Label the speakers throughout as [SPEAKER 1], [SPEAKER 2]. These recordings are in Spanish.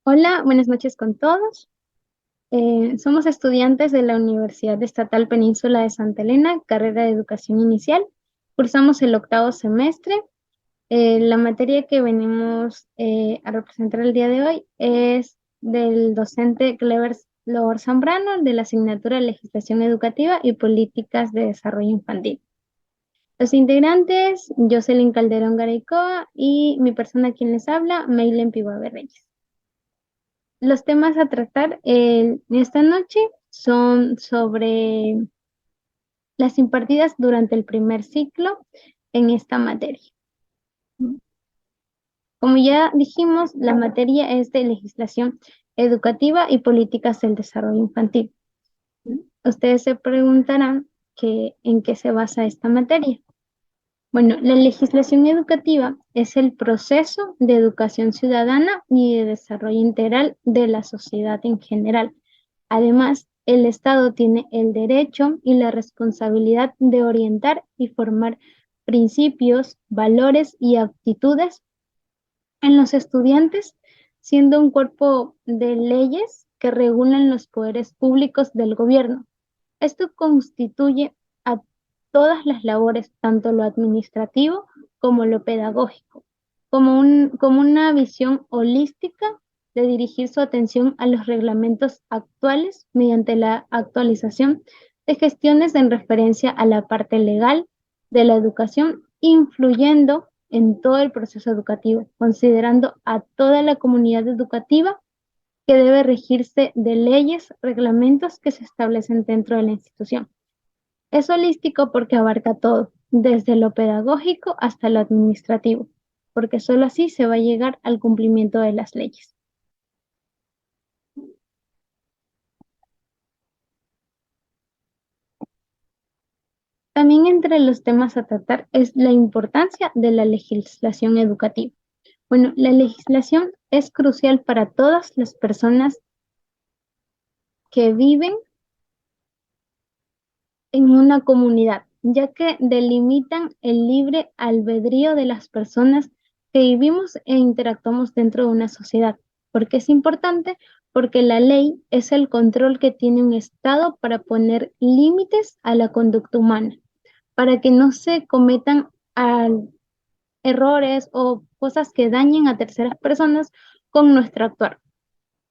[SPEAKER 1] Hola, buenas noches con todos. Somos estudiantes de la Universidad Estatal Península de Santa Elena, carrera de Educación Inicial. Cursamos el octavo semestre. La materia que venimos a representar el día de hoy es del docente Clever Lor Zambrano, de la asignatura Legislación Educativa y Políticas de Desarrollo Infantil. Los integrantes, Jocelyn Calderón Garaycoa y mi persona quien les habla, Maylen Pivabe Reyes. Los temas a tratar esta noche son sobre las impartidas durante el primer ciclo en esta materia. Como ya dijimos, la materia es de legislación educativa y políticas del desarrollo infantil. Ustedes se preguntarán en qué se basa esta materia. Bueno, la legislación educativa es el proceso de educación ciudadana y de desarrollo integral de la sociedad en general. Además, el Estado tiene el derecho y la responsabilidad de orientar y formar principios, valores y actitudes en los estudiantes, siendo un cuerpo de leyes que regulan los poderes públicos del gobierno. Esto constituye a todas las labores, tanto lo administrativo como lo pedagógico, como una visión holística de dirigir su atención a los reglamentos actuales mediante la actualización de gestiones en referencia a la parte legal de la educación, influyendo en todo el proceso educativo, considerando a toda la comunidad educativa que debe regirse de leyes, reglamentos que se establecen dentro de la institución. Es holístico porque abarca todo, desde lo pedagógico hasta lo administrativo, porque solo así se va a llegar al cumplimiento de las leyes. También entre los temas a tratar es la importancia de la legislación educativa. Bueno, la legislación es crucial para todas las personas que viven en una comunidad, ya que delimitan el libre albedrío de las personas que vivimos e interactuamos dentro de una sociedad. ¿Por qué es importante? Porque la ley es el control que tiene un Estado para poner límites a la conducta humana, para que no se cometan errores o cosas que dañen a terceras personas con nuestro actuar.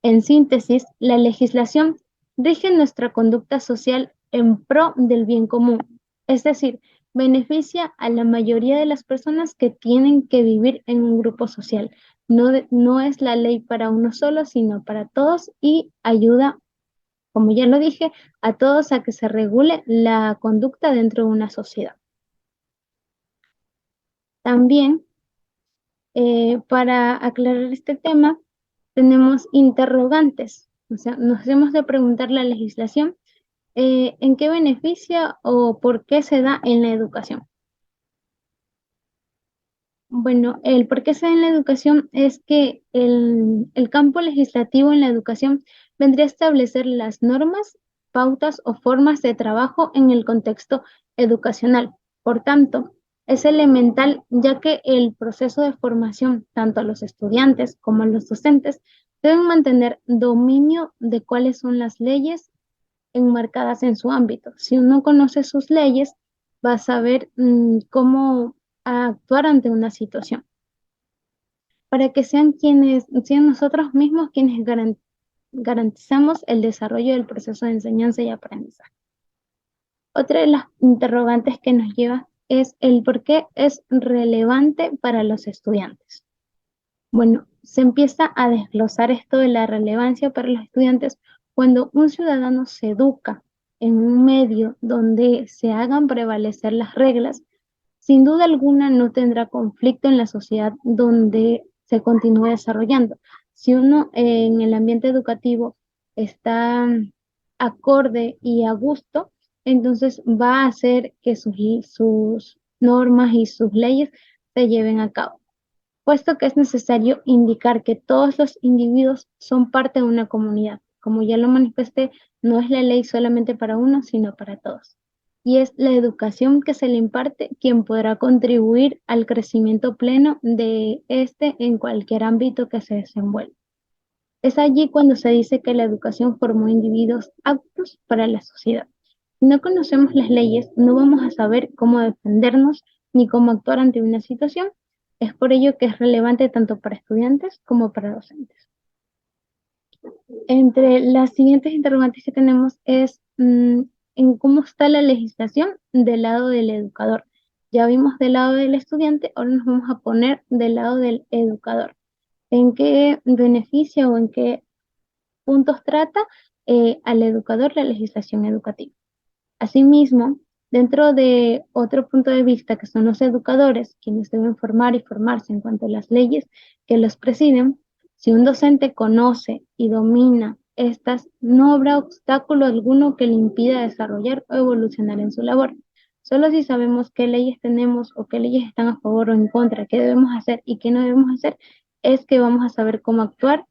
[SPEAKER 1] En síntesis, la legislación rige nuestra conducta social en pro del bien común, es decir, beneficia a la mayoría de las personas que tienen que vivir en un grupo social. No es la ley para uno solo, sino para todos y ayuda, como ya lo dije, a todos a que se regule la conducta dentro de una sociedad. También, para aclarar este tema, tenemos interrogantes. O sea, nos hemos de preguntar la legislación, ¿en qué beneficia o por qué se da en la educación? Bueno, el por qué se da en la educación es que el campo legislativo en la educación vendría a establecer las normas, pautas o formas de trabajo en el contexto educacional. Por tanto, es elemental ya que el proceso de formación, tanto a los estudiantes como a los docentes, deben mantener dominio de cuáles son las leyes enmarcadas en su ámbito. Si uno conoce sus leyes, va a saber cómo actuar ante una situación, para que sean nosotros mismos quienes garantizamos el desarrollo del proceso de enseñanza y aprendizaje. Otra de las interrogantes que nos lleva es el por qué es relevante para los estudiantes. Bueno, se empieza a desglosar esto de la relevancia para los estudiantes cuando un ciudadano se educa en un medio donde se hagan prevalecer las reglas. Sin duda alguna no tendrá conflicto en la sociedad donde se continúe desarrollando. Si uno en el ambiente educativo está acorde y a gusto, entonces va a hacer que sus normas y sus leyes se lleven a cabo, puesto que es necesario indicar que todos los individuos son parte de una comunidad. Como ya lo manifesté, no es la ley solamente para uno, sino para todos. Y es la educación que se le imparte quien podrá contribuir al crecimiento pleno de este en cualquier ámbito que se desenvuelva. Es allí cuando se dice que la educación formó individuos aptos para la sociedad. Si no conocemos las leyes, no vamos a saber cómo defendernos ni cómo actuar ante una situación. Es por ello que es relevante tanto para estudiantes como para docentes. Entre las siguientes interrogantes que tenemos es en cómo está la legislación del lado del educador. Ya vimos del lado del estudiante, ahora nos vamos a poner del lado del educador. ¿En qué beneficia o en qué puntos trata al educador la legislación educativa? Asimismo, dentro de otro punto de vista que son los educadores, quienes deben formar y formarse en cuanto a las leyes que los presiden, si un docente conoce y domina estas, no habrá obstáculo alguno que le impida desarrollar o evolucionar en su labor. Solo si sabemos qué leyes tenemos o qué leyes están a favor o en contra, qué debemos hacer y qué no debemos hacer, es que vamos a saber cómo actuar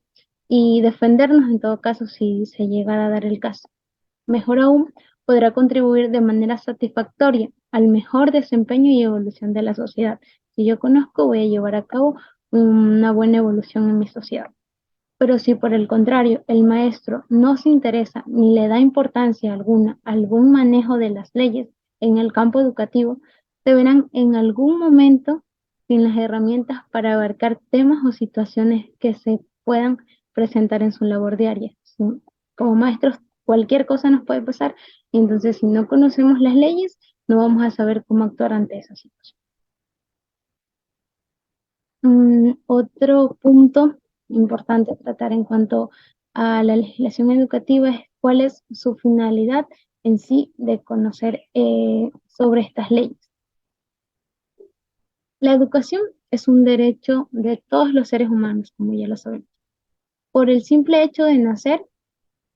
[SPEAKER 1] y defendernos en todo caso si se llegara a dar el caso. Mejor aún, podrá contribuir de manera satisfactoria al mejor desempeño y evolución de la sociedad. Si yo conozco, voy a llevar a cabo una buena evolución en mi sociedad. Pero si por el contrario el maestro no se interesa ni le da importancia alguna a algún manejo de las leyes en el campo educativo, se verán en algún momento sin las herramientas para abarcar temas o situaciones que se puedan presentar en su labor diaria. Sí, como maestros, cualquier cosa nos puede pasar, y entonces si no conocemos las leyes, no vamos a saber cómo actuar ante esa situación. Otro punto importante a tratar en cuanto a la legislación educativa es cuál es su finalidad en sí de conocer sobre estas leyes. La educación es un derecho de todos los seres humanos, como ya lo sabemos. Por el simple hecho de nacer,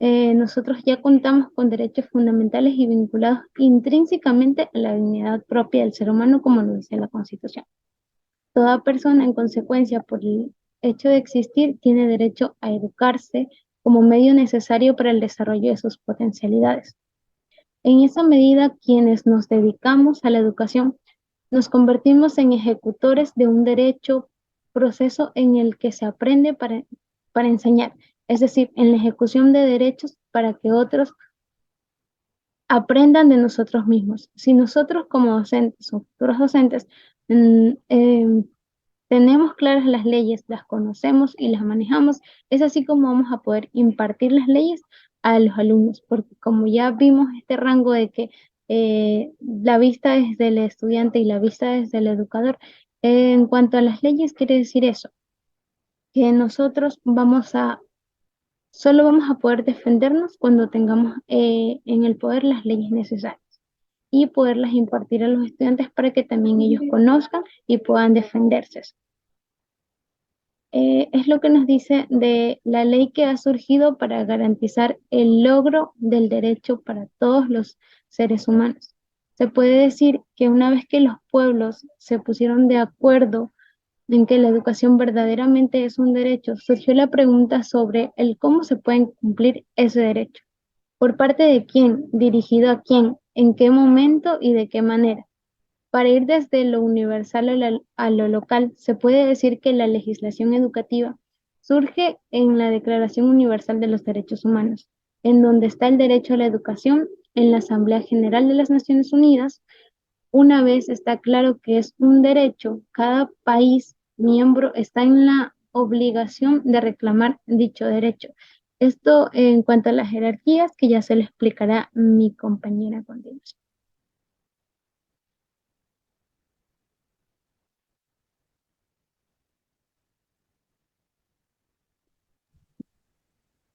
[SPEAKER 1] nosotros ya contamos con derechos fundamentales y vinculados intrínsecamente a la dignidad propia del ser humano, como lo dice la Constitución. Toda persona, en consecuencia, por el hecho de existir, tiene derecho a educarse como medio necesario para el desarrollo de sus potencialidades. En esa medida, quienes nos dedicamos a la educación, nos convertimos en ejecutores de un derecho, proceso en el que se aprende para enseñar, es decir, en la ejecución de derechos para que otros aprendan de nosotros mismos. Si nosotros como docentes o futuros docentes mm, em, tenemos claras las leyes, las conocemos y las manejamos, es así como vamos a poder impartir las leyes a los alumnos, porque como ya vimos este rango de que la vista es del estudiante y la vista es del educador, en cuanto a las leyes quiere decir eso, que nosotros solo vamos a poder defendernos cuando tengamos en el poder las leyes necesarias y poderlas impartir a los estudiantes para que también ellos conozcan y puedan defenderse. Es lo que nos dice de la ley que ha surgido para garantizar el logro del derecho para todos los seres humanos. Se puede decir que una vez que los pueblos se pusieron de acuerdo en que la educación verdaderamente es un derecho, surgió la pregunta sobre el cómo se puede cumplir ese derecho. ¿Por parte de quién? ¿Dirigido a quién? ¿En qué momento y de qué manera? Para ir desde lo universal a lo local, se puede decir que la legislación educativa surge en la Declaración Universal de los Derechos Humanos, en donde está el derecho a la educación en la Asamblea General de las Naciones Unidas. Una vez está claro que es un derecho, cada país miembro está en la obligación de reclamar dicho derecho. Esto en cuanto a las jerarquías, que ya se le explicará mi compañera a continuación.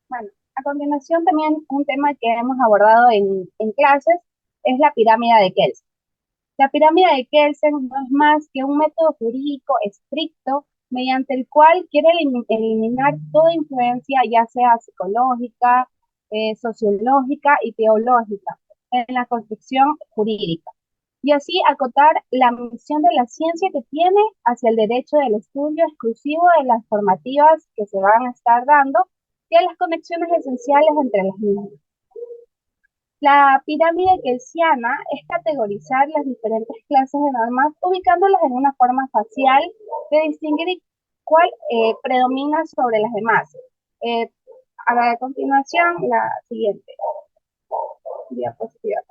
[SPEAKER 2] Bueno, a continuación también un tema que hemos abordado en clases es la pirámide de Kelsen. La pirámide de Kelsen no es más que un método jurídico estricto mediante el cual quiere eliminar toda influencia, ya sea psicológica, sociológica y teológica, en la construcción jurídica, y así acotar la misión de la ciencia que tiene hacia el derecho del estudio exclusivo de las formativas que se van a estar dando y a las conexiones esenciales entre las mismas. La pirámide kelsiana es categorizar las diferentes clases de normas ubicándolas en una forma facial de distinguir cuál predomina sobre las demás. A continuación, la siguiente diapositiva.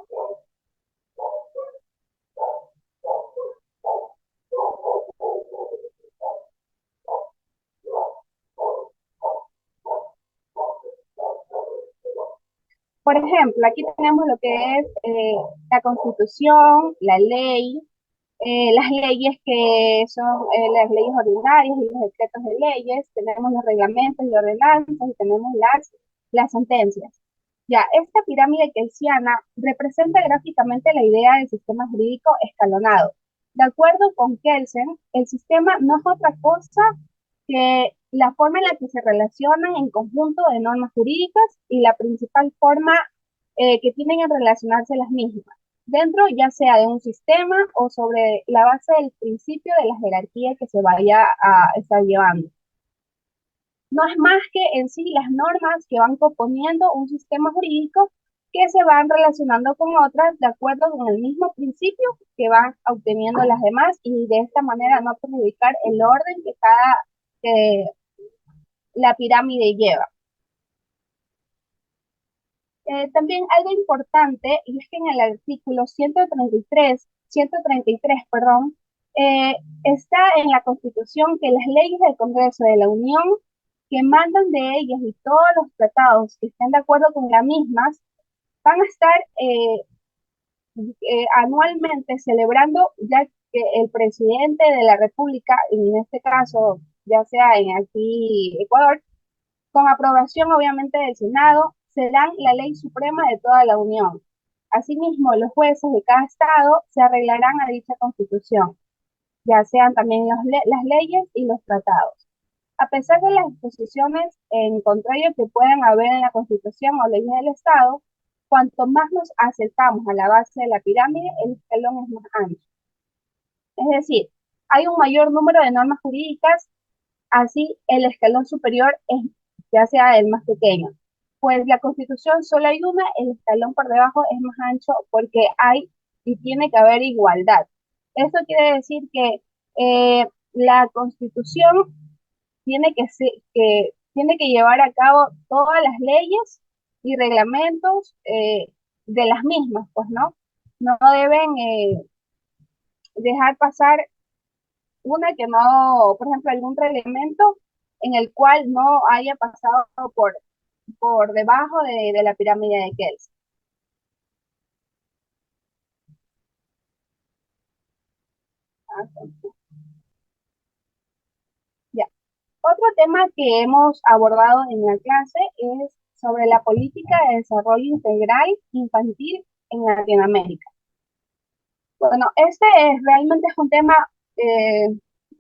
[SPEAKER 2] Por ejemplo, aquí tenemos lo que es la Constitución, la ley, las leyes que son las leyes ordinarias y los decretos de leyes, tenemos los reglamentos y ordenanzas y tenemos las sentencias. Ya, esta pirámide kelsiana representa gráficamente la idea del sistema jurídico escalonado. De acuerdo con Kelsen, el sistema no es otra cosa que la forma en la que se relacionan en conjunto de normas jurídicas y la principal forma que tienen en relacionarse las mismas, dentro ya sea de un sistema o sobre la base del principio de la jerarquía que se vaya a estar llevando. No es más que en sí las normas que van componiendo un sistema jurídico que se van relacionando con otras de acuerdo con el mismo principio que van obteniendo las demás y de esta manera no perjudicar el orden que la pirámide lleva. También algo importante y es que en el artículo 133, perdón, eh, está en la Constitución que las leyes del Congreso de la Unión que mandan de ellas y todos los tratados que estén de acuerdo con las mismas van a estar anualmente celebrando, ya que el presidente de la República, en este caso ya sea en aquí Ecuador, con aprobación obviamente del Senado, serán la ley suprema de toda la Unión. Asimismo, los jueces de cada estado se arreglarán a dicha constitución, ya sean también las leyes y los tratados. A pesar de las disposiciones en contrario que puedan haber en la constitución o leyes del estado, cuanto más nos acercamos a la base de la pirámide, el escalón es más ancho. Es decir, hay un mayor número de normas jurídicas, así el escalón superior es ya sea el más pequeño. Pues la Constitución solo hay una, el escalón por debajo es más ancho porque hay y tiene que haber igualdad. Esto quiere decir que la Constitución tiene que llevar a cabo todas las leyes y reglamentos de las mismas, pues, ¿no? No deben dejar pasar una que no, por ejemplo, algún reglamento en el cual no haya pasado por debajo de la pirámide de Kelsen. Ya. Otro tema que hemos abordado en la clase es sobre la política de desarrollo integral infantil en Latinoamérica. Bueno, este realmente es un tema eh,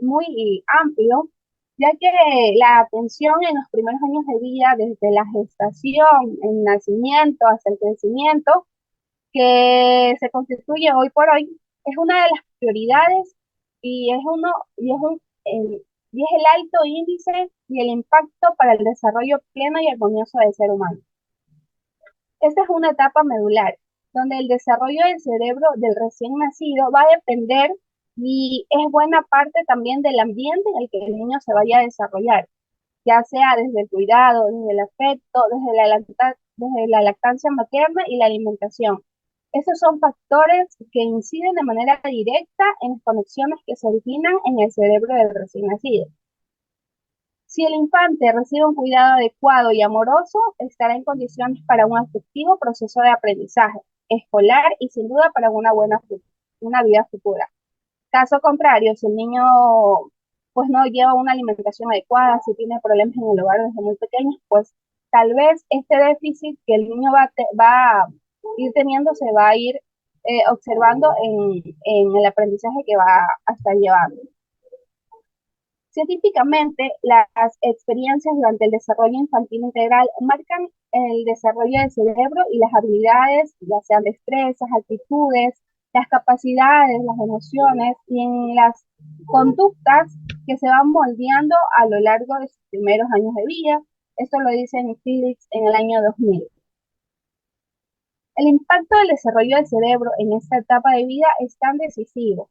[SPEAKER 2] muy amplio, ya que la atención en los primeros años de vida, desde la gestación, el nacimiento hasta el crecimiento, que se constituye hoy por hoy, es una de las prioridades y es uno y es un y es el alto índice y el impacto para el desarrollo pleno y armonioso del ser humano. Esta es una etapa medular, donde el desarrollo del cerebro del recién nacido va a depender y es buena parte también del ambiente en el que el niño se vaya a desarrollar, ya sea desde el cuidado, desde el afecto, desde la lactancia materna y la alimentación. Esos son factores que inciden de manera directa en las conexiones que se originan en el cerebro del recién nacido. Si el infante recibe un cuidado adecuado y amoroso, estará en condiciones para un efectivo proceso de aprendizaje escolar y sin duda para una vida futura. Caso contrario, si el niño pues no lleva una alimentación adecuada, si tiene problemas en el hogar desde muy pequeño, pues tal vez este déficit que el niño va a ir teniendo se va a ir observando en el aprendizaje que va a estar llevando. Científicamente, las experiencias durante el desarrollo infantil integral marcan el desarrollo del cerebro y las habilidades, ya sean destrezas, actitudes, las capacidades, las emociones y en las conductas que se van moldeando a lo largo de sus primeros años de vida. Esto lo dice Phillips en el año 2000. El impacto del desarrollo del cerebro en esta etapa de vida es tan decisivo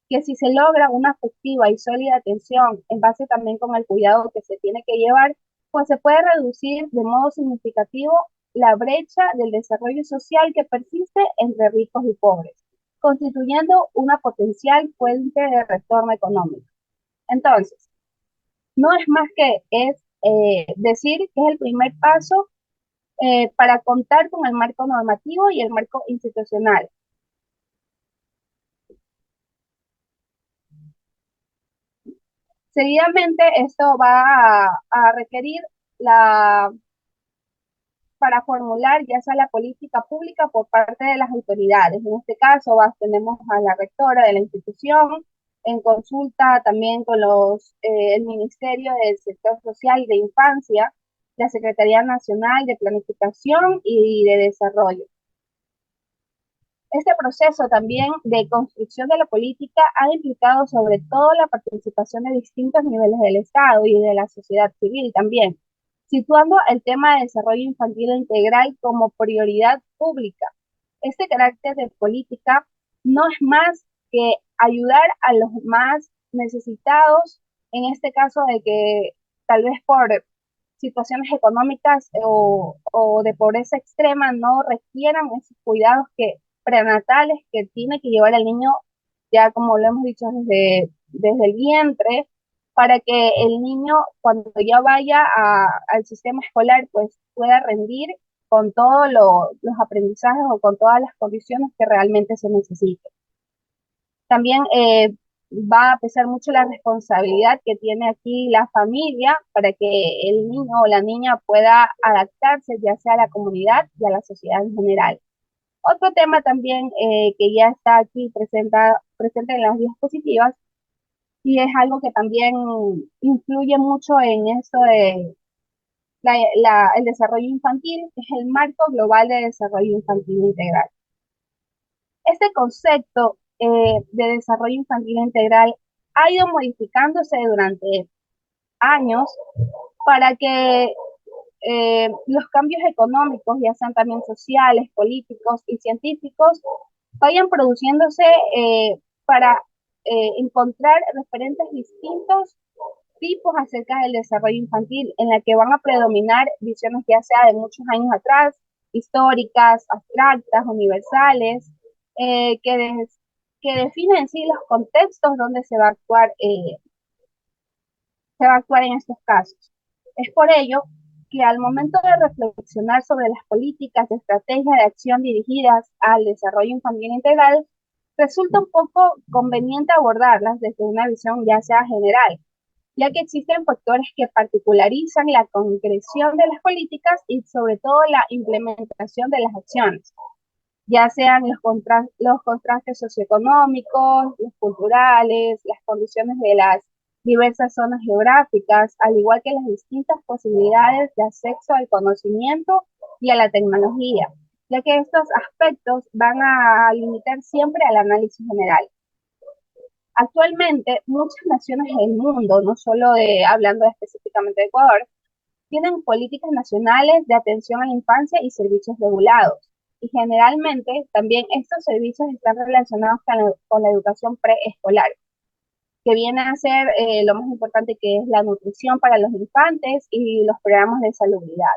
[SPEAKER 2] que si se logra una efectiva y sólida atención en base también con el cuidado que se tiene que llevar, pues se puede reducir de modo significativo la brecha del desarrollo social que persiste entre ricos y pobres, constituyendo una potencial fuente de retorno económico. Entonces, no es más que decir que es el primer paso para contar con el marco normativo y el marco institucional. Seguidamente, esto va a requerir la para formular ya sea la política pública por parte de las autoridades. En este caso, tenemos a la rectora de la institución en consulta también con el Ministerio del Sector Social y de Infancia, la Secretaría Nacional de Planificación y de Desarrollo. Este proceso también de construcción de la política ha implicado sobre todo la participación de distintos niveles del Estado y de la sociedad civil también, situando el tema de desarrollo infantil integral como prioridad pública. Este carácter de política no es más que ayudar a los más necesitados, en este caso de que tal vez por situaciones económicas o de pobreza extrema no requieran esos cuidados prenatales que tiene que llevar el niño, ya como lo hemos dicho desde el vientre, para que el niño cuando ya vaya al sistema escolar pues pueda rendir con todos los aprendizajes o con todas las condiciones que realmente se necesiten. También va a pesar mucho la responsabilidad que tiene aquí la familia para que el niño o la niña pueda adaptarse ya sea a la comunidad y a la sociedad en general. Otro tema también que ya está aquí presente en las diapositivas y es algo que también influye mucho en esto de el desarrollo infantil, es el marco global de desarrollo infantil integral. Este concepto de desarrollo infantil integral ha ido modificándose durante años para que los cambios económicos, ya sean también sociales, políticos y científicos, vayan produciéndose para encontrar referentes distintos tipos acerca del desarrollo infantil, en la que van a predominar visiones ya sea de muchos años atrás, históricas, abstractas, universales, que definen en sí los contextos donde se va a actuar en estos casos. Es por ello que al momento de reflexionar sobre las políticas de estrategia de acción dirigidas al desarrollo infantil integral, resulta un poco conveniente abordarlas desde una visión ya sea general, ya que existen factores que particularizan la concreción de las políticas y sobre todo la implementación de las acciones, ya sean los contrastes socioeconómicos, los culturales, las condiciones de las diversas zonas geográficas, al igual que las distintas posibilidades de acceso al conocimiento y a la tecnología, ya que estos aspectos van a limitar siempre al análisis general. Actualmente, muchas naciones del mundo, no solo hablando específicamente de Ecuador, tienen políticas nacionales de atención a la infancia y servicios regulados. Y generalmente también estos servicios están relacionados con la educación preescolar, que viene a ser lo más importante, que es la nutrición para los infantes y los programas de salubridad,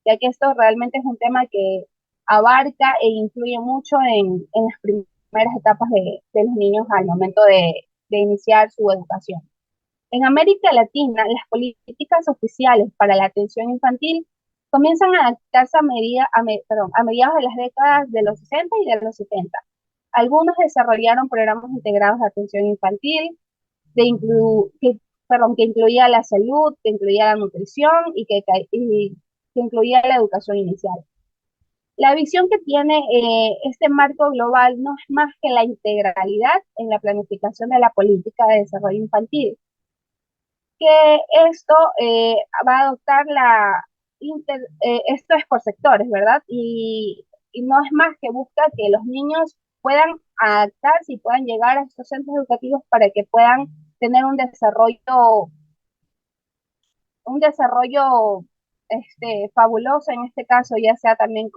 [SPEAKER 2] ya que esto realmente es un tema que abarca e influye mucho en las primeras etapas de los niños al momento de iniciar su educación. En América Latina, las políticas oficiales para la atención infantil comienzan a adaptarse a mediados de las décadas de los 60 y de los 70. Algunos desarrollaron programas integrados de atención infantil, que incluía la salud, que incluía la nutrición que incluía la educación inicial. La visión que tiene este marco global no es más que la integralidad en la planificación de la política de desarrollo infantil, que esto va a adoptar esto es por sectores, ¿verdad? Y no es más que busca que los niños puedan adaptarse y puedan llegar a estos centros educativos para que puedan tener un desarrollo fabuloso en este caso, ya sea también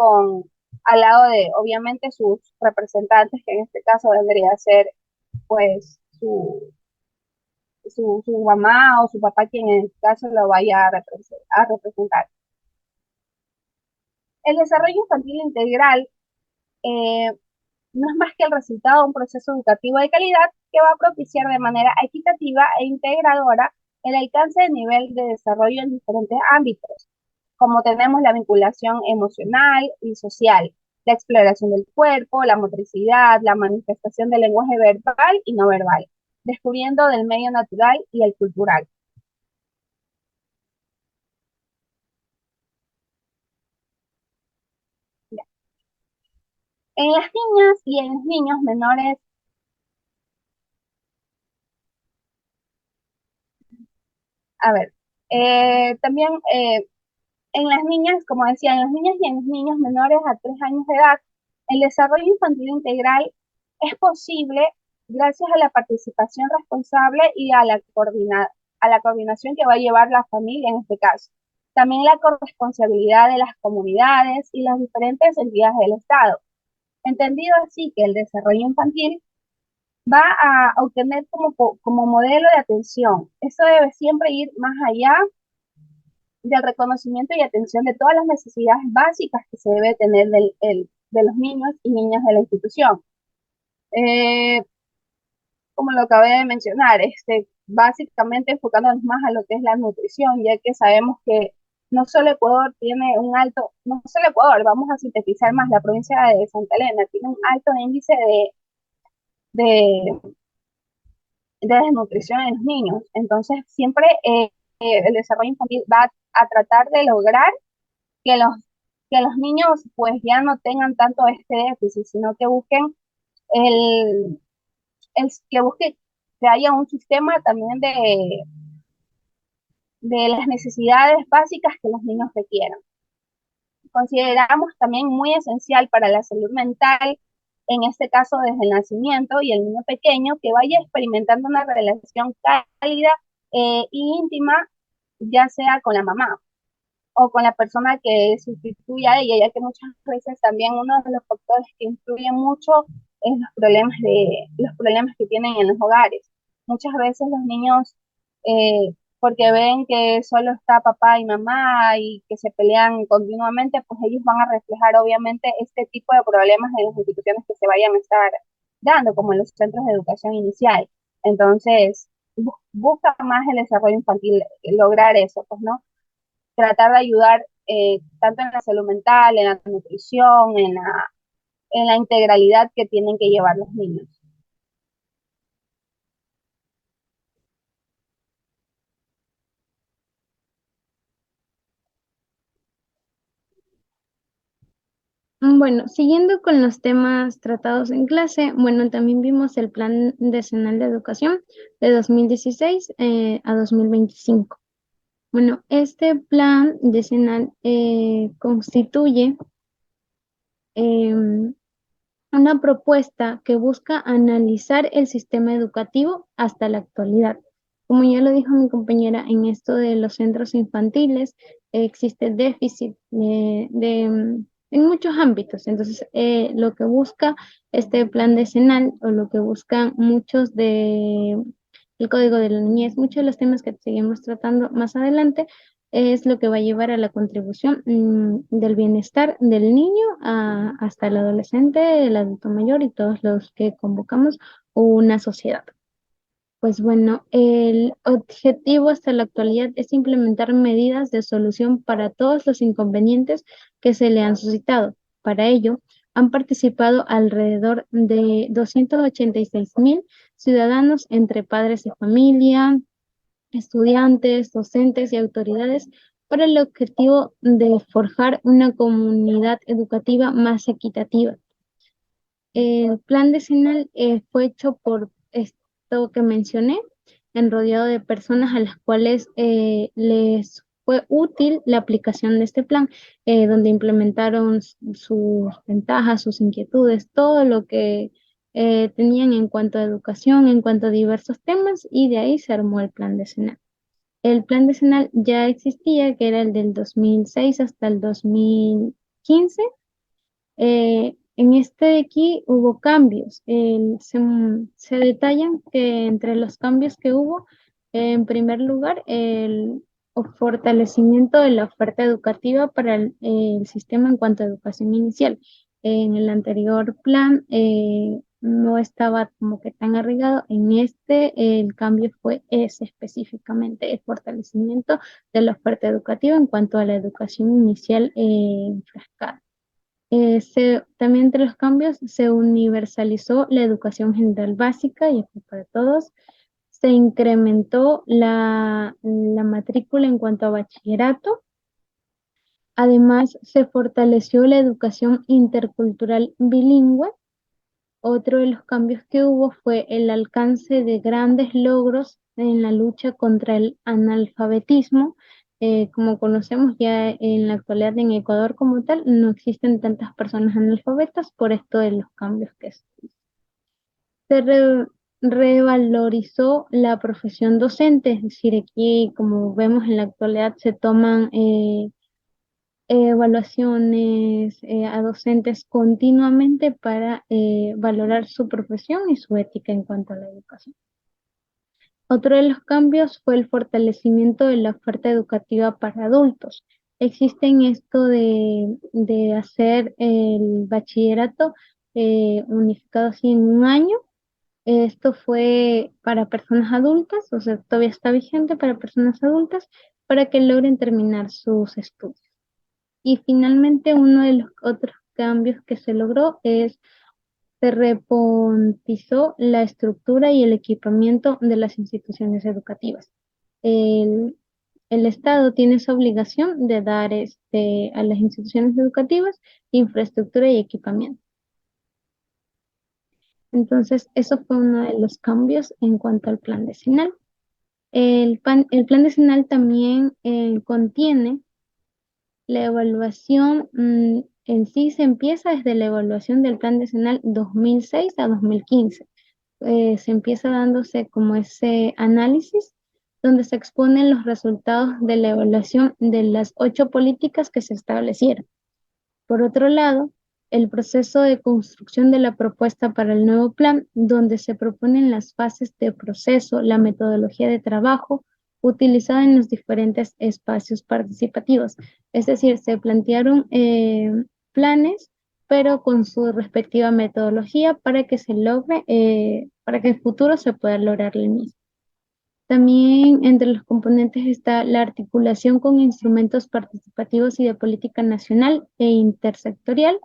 [SPEAKER 2] al lado de, obviamente, sus representantes, que en este caso vendría a ser, pues, su mamá o su papá quien en este caso lo vaya a representar. El desarrollo infantil integral eh, no es más que el resultado de un proceso educativo de calidad que va a propiciar de manera equitativa e integradora el alcance de nivel de desarrollo en diferentes ámbitos, como tenemos la vinculación emocional y social, la exploración del cuerpo, la motricidad, la manifestación del lenguaje verbal y no verbal, descubriendo del medio natural y el cultural. En las niñas y en los niños menores, a ver, también en las niñas, como decía, en las niñas y en los niños menores a 3 años de edad, el desarrollo infantil integral es posible gracias a la participación responsable y a la coordinación que va a llevar la familia en este caso. También la corresponsabilidad de las comunidades y las diferentes entidades del Estado. Entendido así que el desarrollo infantil va a obtener como modelo de atención. Eso debe siempre ir más allá del reconocimiento y atención de todas las necesidades básicas que se debe tener de los niños y niñas de la institución. Eh, Como lo acabé de mencionar, básicamente enfocándonos más a lo que es la nutrición, ya que sabemos que no solo Ecuador tiene un alto, no solo Ecuador, vamos a sintetizar más, la provincia de Santa Elena tiene un alto índice de, de desnutrición en los niños. Entonces, siempre el desarrollo infantil va a tratar de lograr que que los niños pues ya no tengan tanto este déficit, sino que busquen el, que busque que haya un sistema también de las necesidades básicas que los niños requieran. Consideramos también muy esencial para la salud mental, en este caso desde el nacimiento y el niño pequeño, que vaya experimentando una relación cálida y íntima, ya sea con la mamá o con la persona que sustituye a ella, ya que muchas veces también uno de los factores que influyen mucho es los problemas que tienen en los hogares. Muchas veces los niños, porque ven que solo está papá y mamá y que se pelean continuamente, pues ellos van a reflejar obviamente este tipo de problemas en las instituciones que se vayan a estar dando, como en los centros de educación inicial. Entonces, busca más el desarrollo infantil, lograr eso, pues, ¿no? Tratar de ayudar tanto en la salud mental, en la nutrición, en la integralidad que tienen que llevar los niños.
[SPEAKER 1] Bueno, siguiendo con los temas tratados en clase, bueno, también vimos el Plan Decenal de Educación de 2016 a 2025. Bueno, este plan decenal constituye em, una propuesta que busca analizar el sistema educativo hasta la actualidad. Como ya lo dijo mi compañera, en esto de los centros infantiles existe déficit en muchos ámbitos. Entonces, lo que busca este plan decenal o lo que buscan muchos de el Código de la Niñez, muchos de los temas que seguimos tratando más adelante es lo que va a llevar a la contribución del bienestar del niño hasta el adolescente, el adulto mayor y todos los que convocamos una sociedad. Pues bueno, el objetivo hasta la actualidad es implementar medidas de solución para todos los inconvenientes que se le han suscitado. Para ello, han participado alrededor de 286.000 ciudadanos entre padres de familia, estudiantes, docentes y autoridades para el objetivo de forjar una comunidad educativa más equitativa. El plan decenal fue hecho por esto que mencioné, en rodeado de personas a las cuales les fue útil la aplicación de este plan, donde implementaron sus ventajas, sus inquietudes, todo lo que tenían en cuanto a educación, en cuanto a diversos temas, y de ahí se armó el plan decenal. El plan decenal ya existía, que era el del 2006 hasta el 2015. En este de aquí hubo cambios. Se detallan que entre los cambios que hubo En primer lugar, el fortalecimiento de la oferta educativa para el sistema en cuanto a educación inicial. En el anterior plan no estaba como que tan arraigado. En este el cambio fue ese específicamente, el fortalecimiento de la oferta educativa en cuanto a la educación inicial enfrascada. También entre los cambios se universalizó la educación general básica y fue para todos. Se incrementó la matrícula en cuanto a bachillerato. Además, se fortaleció la educación intercultural bilingüe. Otro de los cambios que hubo fue el alcance de grandes logros en la lucha contra el analfabetismo. Como conocemos ya en la actualidad en Ecuador como tal, no existen tantas personas analfabetas por esto de los cambios que se revalorizó la profesión docente, es decir, aquí como vemos en la actualidad se toman evaluaciones a docentes continuamente para valorar su profesión y su ética en cuanto a la educación. Otro de los cambios fue el fortalecimiento de la oferta educativa para adultos. Existen esto de hacer el bachillerato unificado así en un año. Esto fue para personas adultas, o sea, todavía está vigente para personas adultas para que logren terminar sus estudios. Y finalmente, uno de los otros cambios que se logró es se repontizó la estructura y el equipamiento de las instituciones educativas. El, el Estado tiene esa obligación de dar a las instituciones educativas infraestructura y equipamiento. Entonces, eso fue uno de los cambios en cuanto al plan decenal. El plan decenal también contiene la evaluación. En sí se empieza desde la evaluación del plan decenal 2006 a 2015. Se empieza dándose como ese análisis donde se exponen los resultados de la evaluación de las 8 políticas que se establecieron. Por otro lado, el proceso de construcción de la propuesta para el nuevo plan, donde se proponen las fases de proceso, la metodología de trabajo utilizada en los diferentes espacios participativos. Es decir, se plantearon planes, pero con su respectiva metodología para que se logre, para que en el futuro se pueda lograr el mismo. También entre los componentes está la articulación con instrumentos participativos y de política nacional e intersectorial.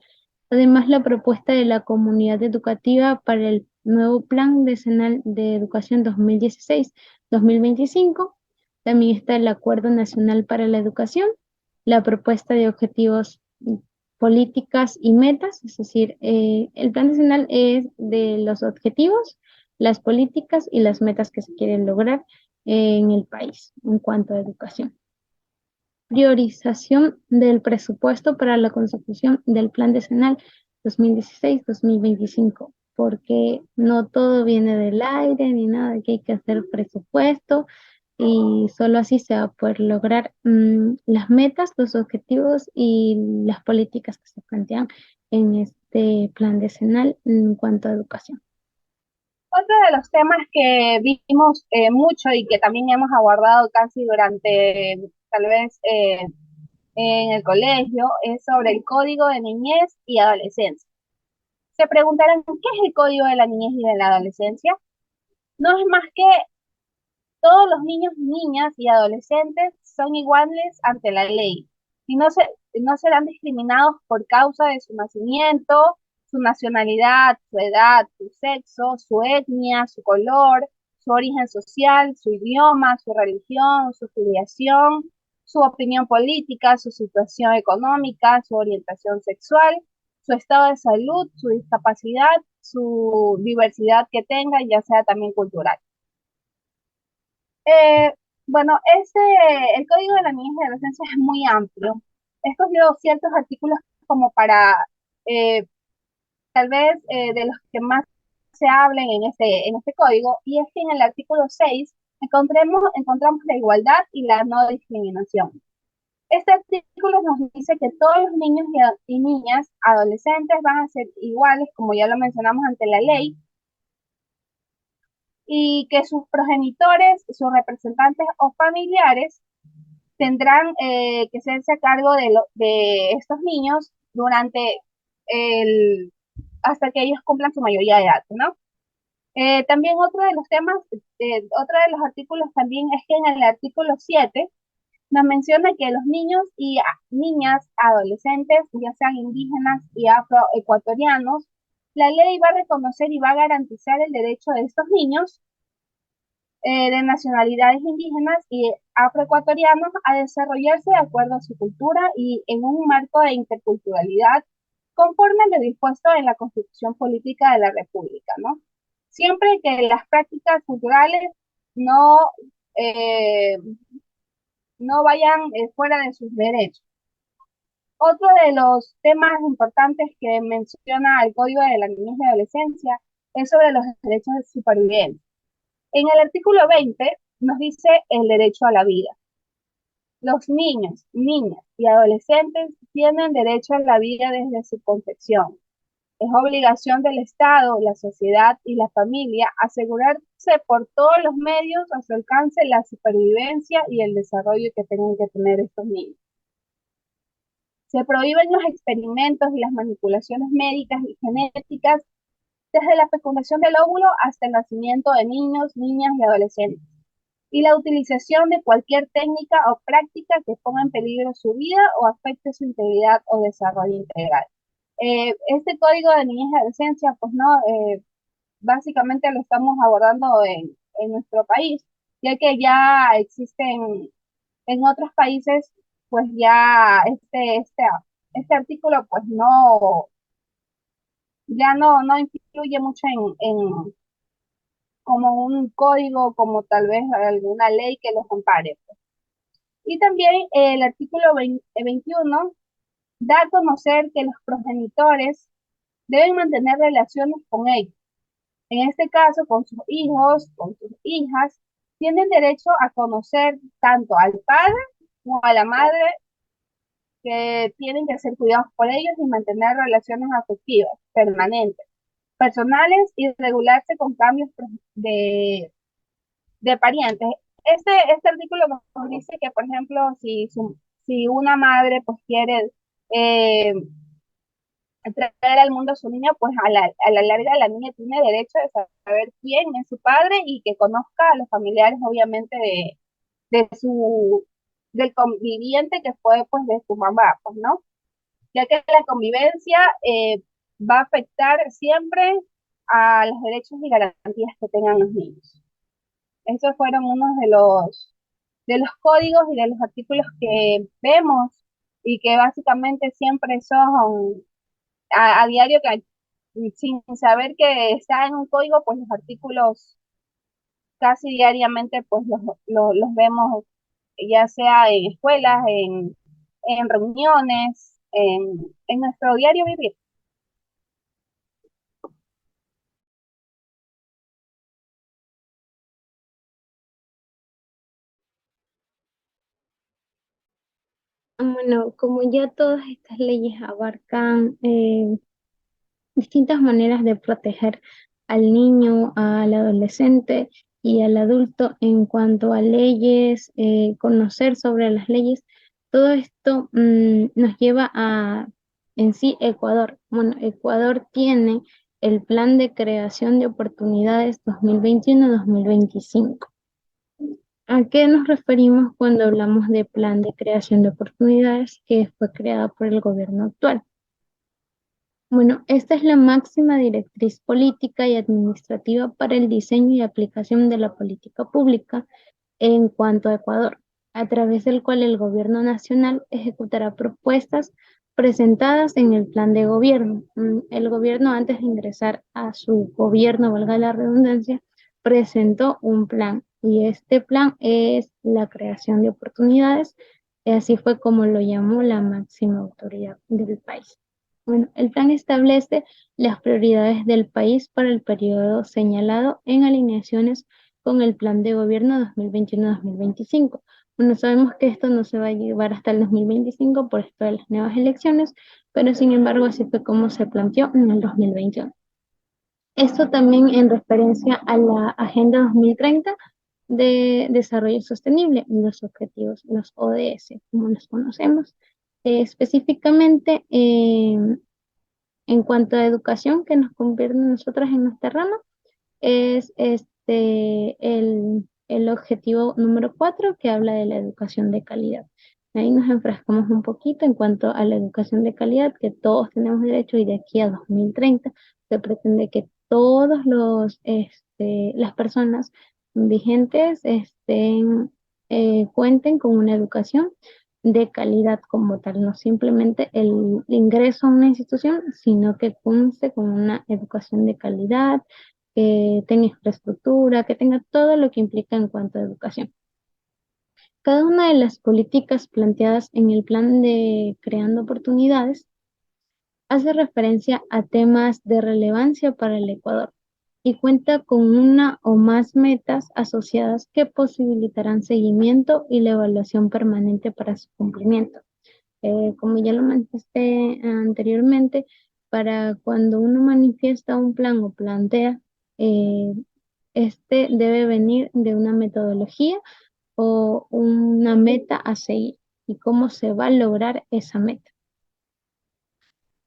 [SPEAKER 1] Además, la propuesta de la comunidad educativa para el nuevo Plan Decenal de Educación 2016-2025. También está el Acuerdo Nacional para la Educación, la propuesta de objetivos, políticas y metas, es decir, el Plan Decenal es de los objetivos, las políticas y las metas que se quieren lograr en el país en cuanto a educación. Priorización del presupuesto para la consecución del Plan Decenal 2016-2025, porque no todo viene del aire ni nada, que hay que hacer presupuesto y solo así se va a poder lograr las metas, los objetivos y las políticas que se plantean en este plan decenal en cuanto a educación.
[SPEAKER 2] Otro de los temas que vimos mucho y que también hemos abordado casi durante tal vez en el colegio es sobre el Código de Niñez y Adolescencia. Se preguntarán, ¿qué es el Código de la Niñez y de la Adolescencia? No es más que todos los niños, niñas y adolescentes son iguales ante la ley y no serán discriminados por causa de su nacimiento, su nacionalidad, su edad, su sexo, su etnia, su color, su origen social, su idioma, su religión, su filiación, su opinión política, su situación económica, su orientación sexual, su estado de salud, su discapacidad, su diversidad que tenga, ya sea también cultural. Eh, bueno, el Código de la Niñez y la Adolescencia es muy amplio. He escogido ciertos artículos como para, eh, tal vez, de los que más se hablen en este código, y es que en el artículo 6 encontramos la igualdad y la no discriminación. Este artículo nos dice que todos los niños y niñas, adolescentes, van a ser iguales, como ya lo mencionamos, ante la ley, y que sus progenitores, sus representantes o familiares tendrán que hacerse a cargo de estos niños durante hasta que ellos cumplan su mayoría de edad, ¿no? También otro de los temas, otro de los artículos también es que en el artículo 7 nos menciona que los niños y niñas, adolescentes, ya sean indígenas y afroecuatorianos, la ley va a reconocer y va a garantizar el derecho de estos niños de nacionalidades indígenas y afroecuatorianos a desarrollarse de acuerdo a su cultura y en un marco de interculturalidad conforme a lo dispuesto en la Constitución Política de la República, ¿no? Siempre que las prácticas culturales no, eh, no vayan fuera de sus derechos. Otro de los temas importantes que menciona el Código de la Niñez y Adolescencia es sobre los derechos de supervivencia. En el artículo 20 nos dice el derecho a la vida. Los niños, niñas y adolescentes tienen derecho a la vida desde su concepción. Es obligación del Estado, la sociedad y la familia asegurarse por todos los medios a su alcance la supervivencia y el desarrollo que tengan que tener estos niños. Se prohíben los experimentos y las manipulaciones médicas y genéticas desde la fecundación del óvulo hasta el nacimiento de niños, niñas y adolescentes, y la utilización de cualquier técnica o práctica que ponga en peligro su vida o afecte su integridad o desarrollo integral. Este código de niñez y adolescencia, pues no, básicamente lo estamos abordando en nuestro país, ya que ya existen en otros países, pues ya este artículo, pues no, ya no influye mucho en como un código, como tal vez alguna ley que los compare. Y también el artículo 21 da a conocer que los progenitores deben mantener relaciones con ellos. En este caso, con sus hijos, con sus hijas, tienen derecho a conocer tanto al padre como a la madre, que tienen que ser cuidados por ellos y mantener relaciones afectivas permanentes, personales y regularse con cambios de parientes. Este artículo nos dice que, por ejemplo, si una madre pues quiere eh, traer al mundo a su niño, pues a la larga la niña tiene derecho de saber quién es su padre y que conozca a los familiares, obviamente, de del conviviente que fue pues de su mamá, pues, ¿no? Ya que la convivencia va a afectar siempre a los derechos y garantías que tengan los niños. Estos fueron unos de los códigos y de los artículos que vemos y que básicamente siempre son a diario, que sin saber que está en un código, pues los artículos casi diariamente pues los vemos, ya sea en escuelas, en reuniones, en nuestro diario vivir.
[SPEAKER 1] Bueno, como ya todas estas leyes abarcan distintas maneras de proteger al niño, al adolescente y al adulto en cuanto a leyes, conocer sobre las leyes, todo esto nos lleva a, en sí, Ecuador. Bueno, Ecuador tiene el Plan de Creación de Oportunidades 2021-2025. ¿A qué nos referimos cuando hablamos de Plan de Creación de Oportunidades que fue creado por el gobierno actual? Bueno, esta es la máxima directriz política y administrativa para el diseño y aplicación de la política pública en cuanto a Ecuador, a través del cual el gobierno nacional ejecutará propuestas presentadas en el plan de gobierno. El gobierno, antes de ingresar a su gobierno, valga la redundancia, presentó un plan y este plan es la creación de oportunidades, y así fue como lo llamó la máxima autoridad del país. Bueno, el plan establece las prioridades del país para el periodo señalado en alineaciones con el plan de gobierno 2021-2025. Bueno, sabemos que esto no se va a llevar hasta el 2025 por esto de las nuevas elecciones, pero sin embargo así fue como se planteó en el 2021. Esto también en referencia a la Agenda 2030 de Desarrollo Sostenible, los objetivos, los ODS, como los conocemos. Específicamente, en cuanto a educación, que nos convierte a nosotras en nuestra rama, es el objetivo número 4 que habla de la educación de calidad. Ahí nos enfrascamos un poquito en cuanto a la educación de calidad, que todos tenemos derecho y de aquí a 2030 se pretende que todos las personas vigentes cuenten con una educación de calidad como tal, no simplemente el ingreso a una institución, sino que conste con una educación de calidad, que tenga infraestructura, que tenga todo lo que implica en cuanto a educación. Cada una de las políticas planteadas en el plan de Creando Oportunidades hace referencia a temas de relevancia para el Ecuador y cuenta con una o más metas asociadas que posibilitarán seguimiento y la evaluación permanente para su cumplimiento. Como ya lo manifesté anteriormente, para cuando uno manifiesta un plan o plantea, eh, este debe venir de una metodología o una meta a seguir y cómo se va a lograr esa meta.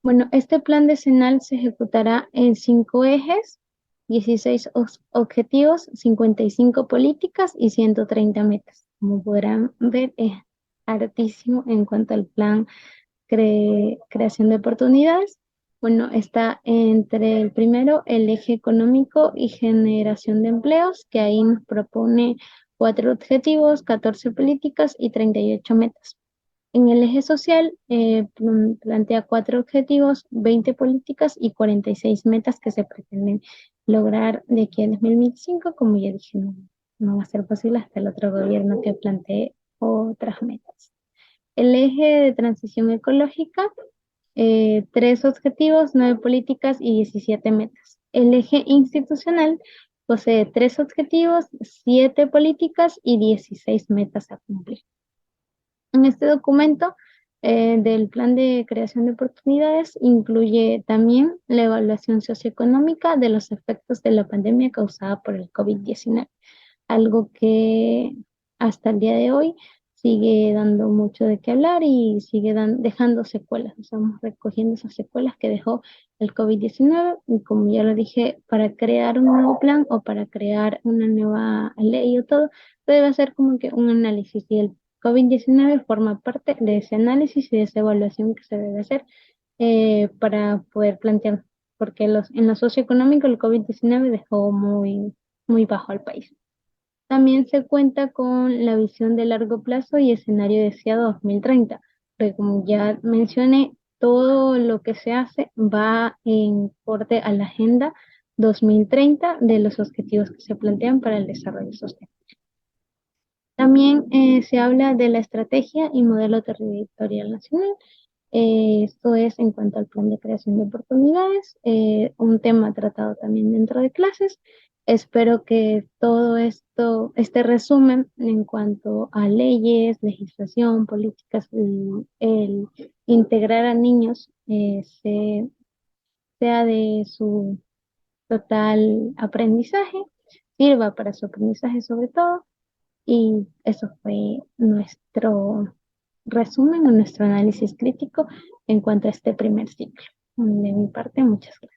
[SPEAKER 1] Bueno, este plan decenal se ejecutará en 5 ejes, 16 objetivos, 55 políticas y 130 metas. Como podrán ver, es hartísimo en cuanto al plan creación de oportunidades. Bueno, está entre el primero, el eje económico y generación de empleos, que ahí nos propone 4 objetivos, 14 políticas y 38 metas. En el eje social, plantea 4 objetivos, 20 políticas y 46 metas que se pretenden lograr de aquí al 2025. Como ya dije, no va a ser posible hasta el otro gobierno que plantee otras metas. El eje de transición ecológica, 3 objetivos, 9 políticas y 17 metas. El eje institucional posee 3 objetivos, 7 políticas y 16 metas a cumplir. En este documento del plan de creación de oportunidades incluye también la evaluación socioeconómica de los efectos de la pandemia causada por el COVID-19, algo que hasta el día de hoy sigue dando mucho de qué hablar y sigue dejando secuelas. Estamos recogiendo esas secuelas que dejó el COVID-19 y, como ya lo dije, para crear un nuevo plan o para crear una nueva ley o todo, debe ser como que un análisis, y el COVID-19 forma parte de ese análisis y de esa evaluación que se debe hacer para poder plantear, porque en lo socioeconómico el COVID-19 dejó muy bajo al país. También se cuenta con la visión de largo plazo y escenario deseado 2030, porque como ya mencioné, todo lo que se hace va en corte a la Agenda 2030 de los objetivos que se plantean para el desarrollo sostenible. También se habla de la estrategia y modelo territorial nacional. Esto es en cuanto al plan de creación de oportunidades, un tema tratado también dentro de clases. Espero que todo esto, este resumen en cuanto a leyes, legislación, políticas, el integrar a niños sea de su total aprendizaje, sirva para su aprendizaje sobre todo. Y eso fue nuestro resumen o nuestro análisis crítico en cuanto a este primer ciclo. De mi parte, muchas gracias.